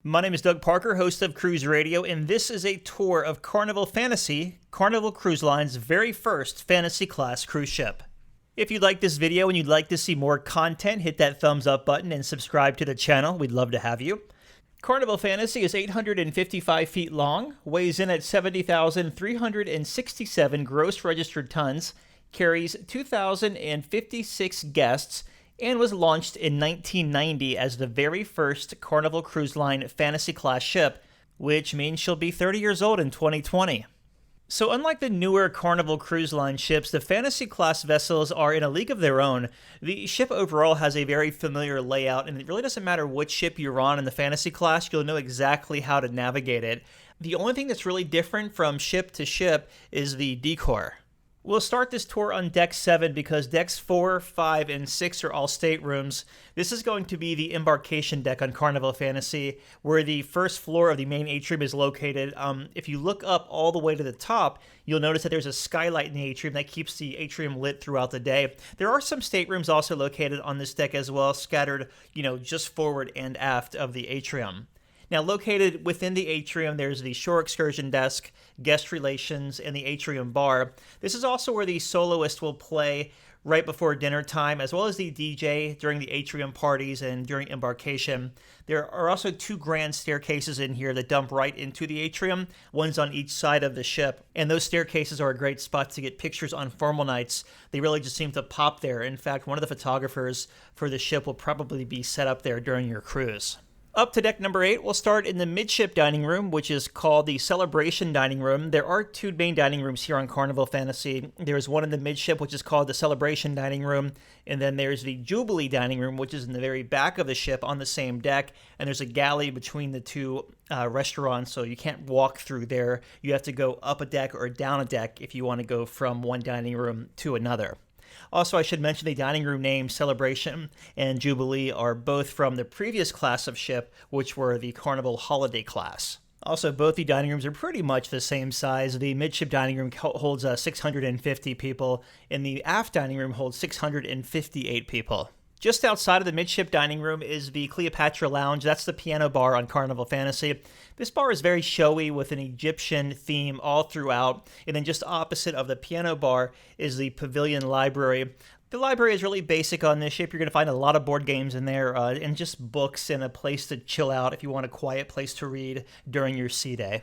My name is Doug Parker, host of Cruise Radio, and this is a tour of Carnival Fantasy, Carnival Cruise Line's very first fantasy class cruise ship. If you like this video and you'd like to see more content, hit that thumbs up button and subscribe to the channel. We'd love to have you. Carnival Fantasy is 855 feet long, weighs in at 70,367 gross registered tons, carries 2,056 guests, and was launched in 1990 as the very first Carnival Cruise Line fantasy class ship, which means she'll be 30 years old in 2020. So unlike the newer Carnival Cruise Line ships, the fantasy class vessels are in a league of their own. The ship overall has a very familiar layout, and it really doesn't matter which ship you're on in the fantasy class, you'll know exactly how to navigate it. The only thing that's really different from ship to ship is the decor. We'll start this tour on Deck 7 because Decks 4, 5, and 6 are all staterooms. This is going to be the embarkation deck on Carnival Fantasy, where the first floor of the main atrium is located. If you look up all the way to the top, you'll notice that there's a skylight in the atrium that keeps the atrium lit throughout the day. There are some staterooms also located on this deck as well, scattered, just forward and aft of the atrium. Now, located within the atrium, there's the shore excursion desk, guest relations, and the atrium bar. This is also where the soloist will play right before dinner time, as well as the DJ during the atrium parties and during embarkation. There are also two grand staircases in here that dump right into the atrium, one's on each side of the ship, and those staircases are a great spot to get pictures on formal nights. They really just seem to pop there. In fact, one of the photographers for the ship will probably be set up there during your cruise. Up to deck number 8, we'll start in the midship dining room, which is called the Celebration Dining Room. There are two main dining rooms here on Carnival Fantasy. There's one in the midship, which is called the Celebration Dining Room, and then there's the Jubilee Dining Room, which is in the very back of the ship on the same deck, and there's a galley between the two restaurants, so you can't walk through there. You have to go up a deck or down a deck if you want to go from one dining room to another. Also, I should mention the dining room names Celebration and Jubilee are both from the previous class of ship, which were the Carnival Holiday class. Also, both the dining rooms are pretty much the same size. The midship dining room holds 650 people, and the aft dining room holds 658 people. Just outside of the midship dining room is the Cleopatra Lounge. That's the piano bar on Carnival Fantasy. This bar is very showy with an Egyptian theme all throughout. And then just opposite of the piano bar is the Pavilion Library. The library is really basic on this ship. You're going to find a lot of board games in there and just books and a place to chill out if you want a quiet place to read during your sea day.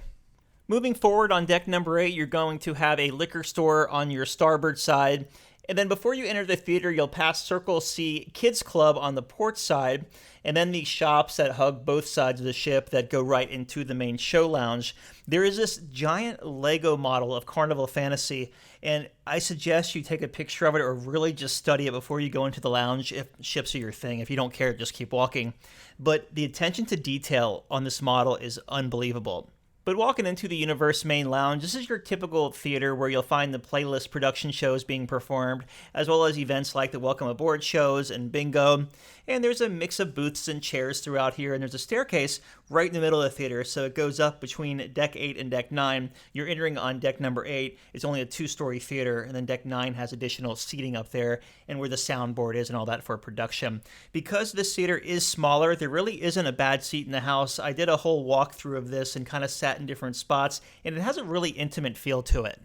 Moving forward on deck number 8, you're going to have a liquor store on your starboard side. And then before you enter the theater, you'll pass Circle C Kids Club on the port side, and then the shops that hug both sides of the ship that go right into the main show lounge. There is this giant Lego model of Carnival Fantasy, and I suggest you take a picture of it or really just study it before you go into the lounge if ships are your thing. If you don't care, just keep walking. But the attention to detail on this model is unbelievable. But walking into the Universe main lounge, this is your typical theater where you'll find the playlist production shows being performed, as well as events like the Welcome Aboard shows and bingo. And there's a mix of booths and chairs throughout here, and there's a staircase right in the middle of the theater, so it goes up between Deck 8 and Deck 9. You're entering on Deck number 8. It's only a 2-story theater, and then Deck 9 has additional seating up there, and where the soundboard is and all that for production. Because this theater is smaller, there really isn't a bad seat in the house. I did a whole walkthrough of this and kind of sat in different spots, and it has a really intimate feel to it.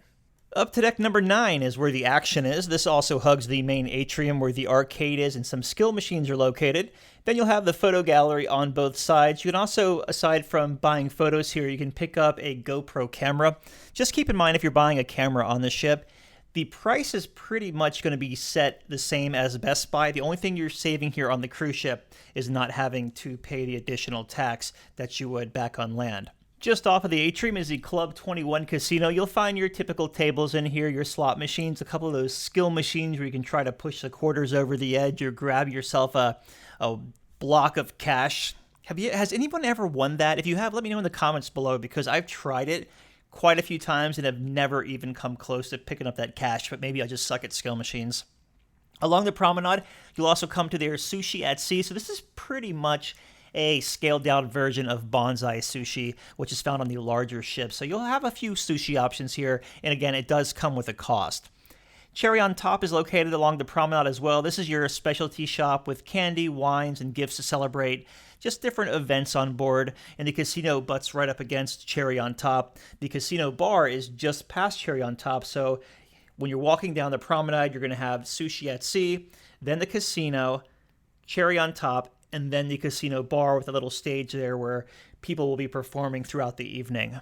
Up to deck number 9 is where the action is. This also hugs the main atrium where the arcade is and some skill machines are located. Then you'll have the photo gallery on both sides. You can also, aside from buying photos here, you can pick up a GoPro camera. Just keep in mind if you're buying a camera on the ship, the price is pretty much going to be set the same as Best Buy. The only thing you're saving here on the cruise ship is not having to pay the additional tax that you would back on land. Just off of the atrium is the Club 21 Casino. You'll find your typical tables in here, your slot machines, a couple of those skill machines where you can try to push the quarters over the edge or grab yourself a block of cash. Has anyone ever won that? If you have, let me know in the comments below because I've tried it quite a few times and have never even come close to picking up that cash, but maybe I just suck at skill machines. Along the promenade, you'll also come to their Sushi at Sea. So this is pretty much a scaled-down version of Bonsai Sushi, which is found on the larger ships. So you'll have a few sushi options here, and again, it does come with a cost. Cherry on Top is located along the promenade as well. This is your specialty shop with candy, wines, and gifts to celebrate. just different events on board, and the casino butts right up against Cherry on Top. The casino bar is just past Cherry on Top, so when you're walking down the promenade, you're going to have Sushi at Sea, then the casino, Cherry on Top, and then the casino bar with a little stage there where people will be performing throughout the evening.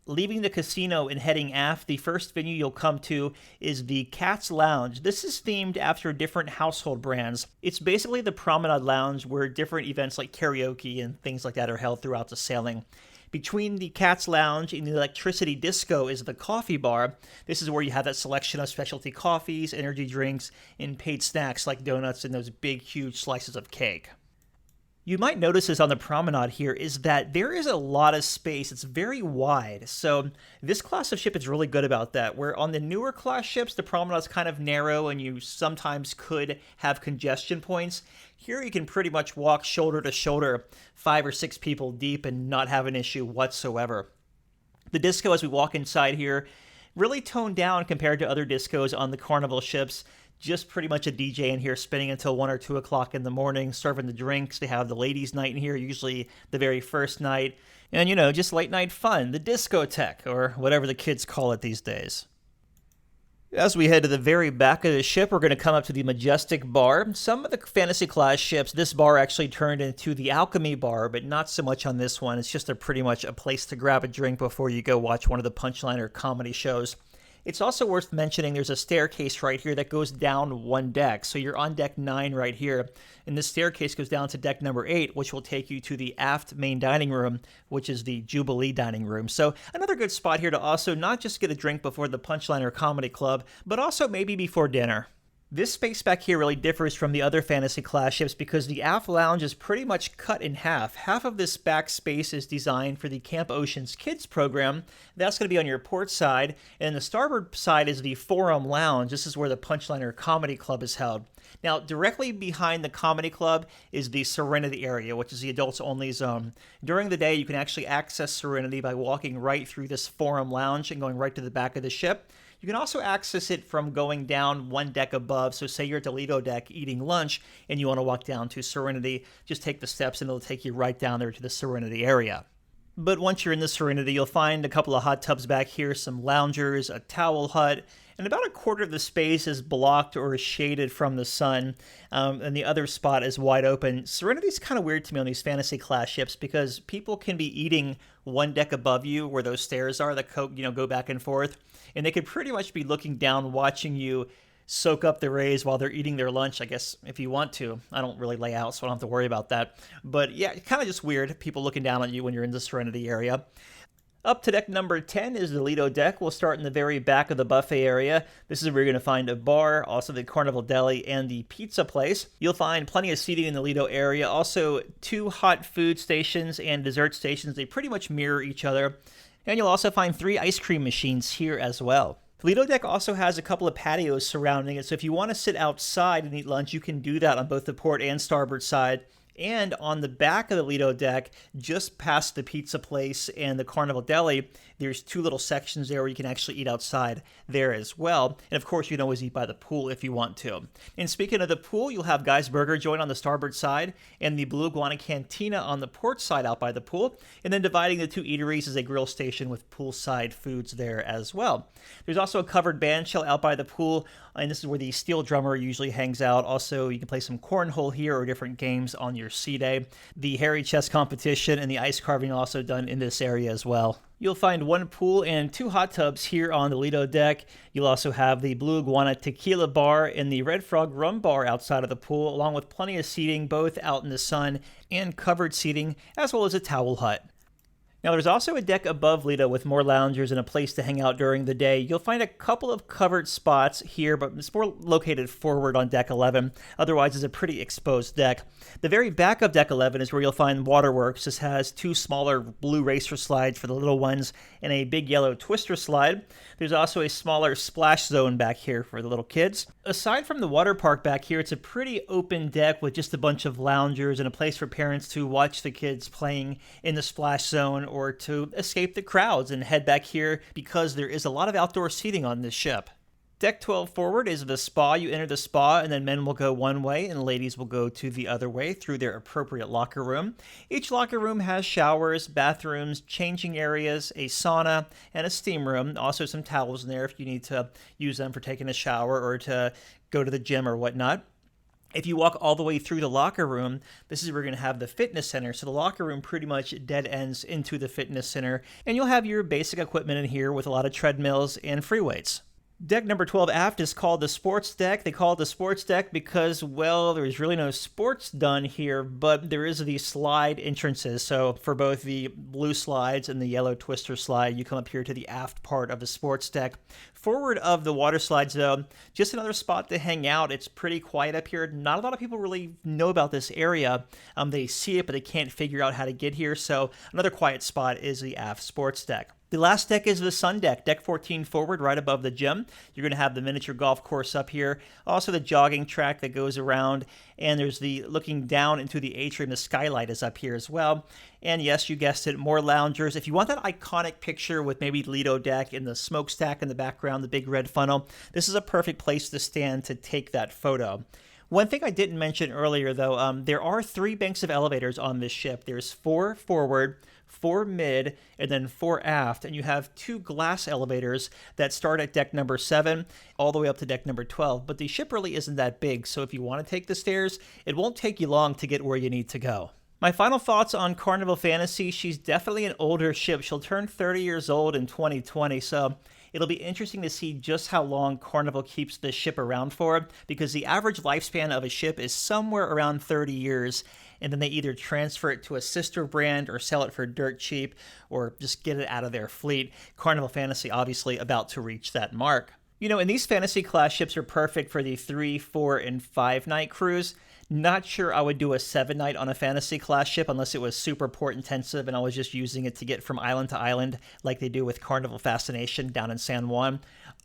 Leaving the casino and heading aft, the first venue you'll come to is the Cat's Lounge. This is themed after different household brands. It's basically the promenade lounge where different events like karaoke and things like that are held throughout the sailing. Between the Cat's Lounge and the Electricity Disco is the coffee bar. This is where you have that selection of specialty coffees, energy drinks, and paid snacks like donuts and those big, huge slices of cake. You might notice this on the promenade here is that there is a lot of space. It's very wide. So this class of ship is really good about that. Where on the newer class ships, the promenade is kind of narrow and you sometimes could have congestion points. Here you can pretty much walk shoulder to shoulder, 5 or 6 people deep and not have an issue whatsoever. The disco, as we walk inside here, really toned down compared to other discos on the Carnival ships. Just pretty much a DJ in here spinning until 1 or 2 o'clock in the morning, serving the drinks. They have the ladies' night in here, usually the very first night. And, just late night fun, the discotheque, or whatever the kids call it these days. As we head to the very back of the ship, we're going to come up to the Majestic Bar. Some of the fantasy class ships, this bar actually turned into the Alchemy Bar, but not so much on this one. It's just pretty much a place to grab a drink before you go watch one of the Punchline or comedy shows. It's also worth mentioning there's a staircase right here that goes down 1 deck. So you're on deck 9 right here. And this staircase goes down to deck number 8, which will take you to the aft main dining room, which is the Jubilee dining room. So another good spot here to also not just get a drink before the Punchline or Comedy Club, but also maybe before dinner. This space back here really differs from the other fantasy class ships because the aft lounge is pretty much cut in half. Half of this back space is designed for the Camp Oceans Kids program. That's going to be on your port side. And the starboard side is the Forum Lounge. This is where the Punchline or Comedy Club is held. Now, directly behind the Comedy Club is the Serenity area, which is the adults-only zone. During the day, you can actually access Serenity by walking right through this Forum Lounge and going right to the back of the ship. You can also access it from going down 1 deck above. So say you're at the Lido deck eating lunch and you want to walk down to Serenity, just take the steps and it'll take you right down there to the Serenity area. But once you're in the Serenity, you'll find a couple of hot tubs back here, some loungers, a towel hut, and about a quarter of the space is blocked or is shaded from the sun, and the other spot is wide open. Serenity's kind of weird to me on these fantasy class ships because people can be eating 1 deck above you where those stairs are that go back and forth, and they could pretty much be looking down, watching you soak up the rays while they're eating their lunch, I guess, if you want to. I don't really lay out, so I don't have to worry about that. But yeah, kind of just weird, people looking down on you when you're in the Serenity area. Up to deck number 10 is the Lido deck. We'll start in the very back of the buffet area. This is where you're going to find a bar, also the Carnival Deli, and the pizza place. You'll find plenty of seating in the Lido area. Also, 2 hot food stations and dessert stations. They pretty much mirror each other. And you'll also find 3 ice cream machines here as well. The Lido deck also has a couple of patios surrounding it, so if you want to sit outside and eat lunch, you can do that on both the port and starboard side. And on the back of the Lido deck, just past the pizza place and the Carnival Deli, there's 2 little sections there where you can actually eat outside there as well. And of course, you can always eat by the pool if you want to. And speaking of the pool, you'll have Guy's Burger Joint on the starboard side and the Blue Iguana Cantina on the port side out by the pool. And then dividing the 2 eateries is a grill station with poolside foods there as well. There's also a covered band shell out by the pool, and this is where the steel drummer usually hangs out. Also, you can play some cornhole here or different games on your sea day. The hairy chess competition and the ice carving are also done in this area as well. You'll find 1 pool and 2 hot tubs here on the Lido deck. You'll also have the Blue Iguana Tequila Bar and the Red Frog Rum Bar outside of the pool, along with plenty of seating both out in the sun and covered seating, as well as a towel hut. Now, there's also a deck above Lido with more loungers and a place to hang out during the day. You'll find a couple of covered spots here, but it's more located forward on deck 11. Otherwise, it's a pretty exposed deck. The very back of deck 11 is where you'll find Waterworks. This has 2 smaller blue racer slides for the little ones and a big yellow twister slide. There's also a smaller splash zone back here for the little kids. Aside from the water park back here, it's a pretty open deck with just a bunch of loungers and a place for parents to watch the kids playing in the splash zone or to escape the crowds and head back here because there is a lot of outdoor seating on this ship. Deck 12 forward is the spa. You enter the spa, and then men will go one way and ladies will go to the other way through their appropriate locker room. Each locker room has showers, bathrooms, changing areas, a sauna, and a steam room. Also some towels in there if you need to use them for taking a shower or to go to the gym or whatnot. If you walk all the way through the locker room, this is where you're going to have the fitness center. So the locker room pretty much dead ends into the fitness center, and you'll have your basic equipment in here with a lot of treadmills and free weights. Deck number 12 aft is called the sports deck. They call it the sports deck because, well, there's really no sports done here, but there is the slide entrances. So for both the blue slides and the yellow twister slide, you come up here to the aft part of the sports deck. Forward of the water slides, though, just another spot to hang out. It's pretty quiet up here. Not a lot of people really know about this area. They see it, but they can't figure out how to get here. So another quiet spot is the aft sports deck. The last deck is the sun deck, deck 14 forward, right above the gym. You're going to have the miniature golf course up here, also the jogging track that goes around, and there's the looking down into the atrium. The skylight is up here as well. And yes, you guessed it, more loungers. If you want that iconic picture with maybe Lido deck and the smokestack in the background, the big red funnel, this is a perfect place to stand to take that photo. One thing I didn't mention earlier, though, there are 3 banks of elevators on this ship. There's 4 forward, 4 mid, and then 4 aft, and you have 2 glass elevators that start at deck number 7 all the way up to deck number 12, but the ship really isn't that big, so if you want to take the stairs, it won't take you long to get where you need to go. My final thoughts on Carnival Fantasy: she's definitely an older ship. She'll turn 30 years old in 2020, so it'll be interesting to see just how long Carnival keeps this ship around for, because the average lifespan of a ship is somewhere around 30 years, and then they either transfer it to a sister brand or sell it for dirt cheap or just get it out of their fleet. Carnival Fantasy obviously about to reach that mark. You know, and these fantasy class ships are perfect for the 3, 4, and 5 night cruise. Not sure I would do a 7 night on a fantasy class ship unless it was super port intensive and I was just using it to get from island to island like they do with Carnival Fascination down in San Juan.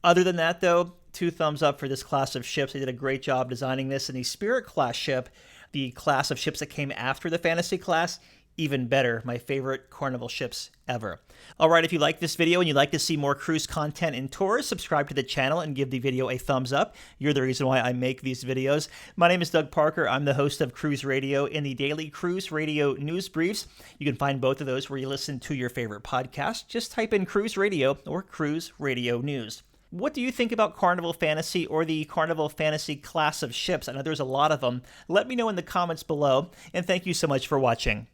Other than that, though, 2 thumbs up for this class of ships. They did a great job designing this. And the Spirit class ship, the class of ships that came after the fantasy class, even better. My favorite Carnival ships ever. All right, if you like this video and you'd like to see more cruise content and tours, subscribe to the channel and give the video a thumbs up. You're the reason why I make these videos. My name is Doug Parker. I'm the host of Cruise Radio and the daily Cruise Radio news briefs. You can find both of those where you listen to your favorite podcast. Just type in Cruise Radio or Cruise Radio News. What do you think about Carnival Fantasy or the Carnival Fantasy class of ships? I know there's a lot of them. Let me know in the comments below, and thank you so much for watching.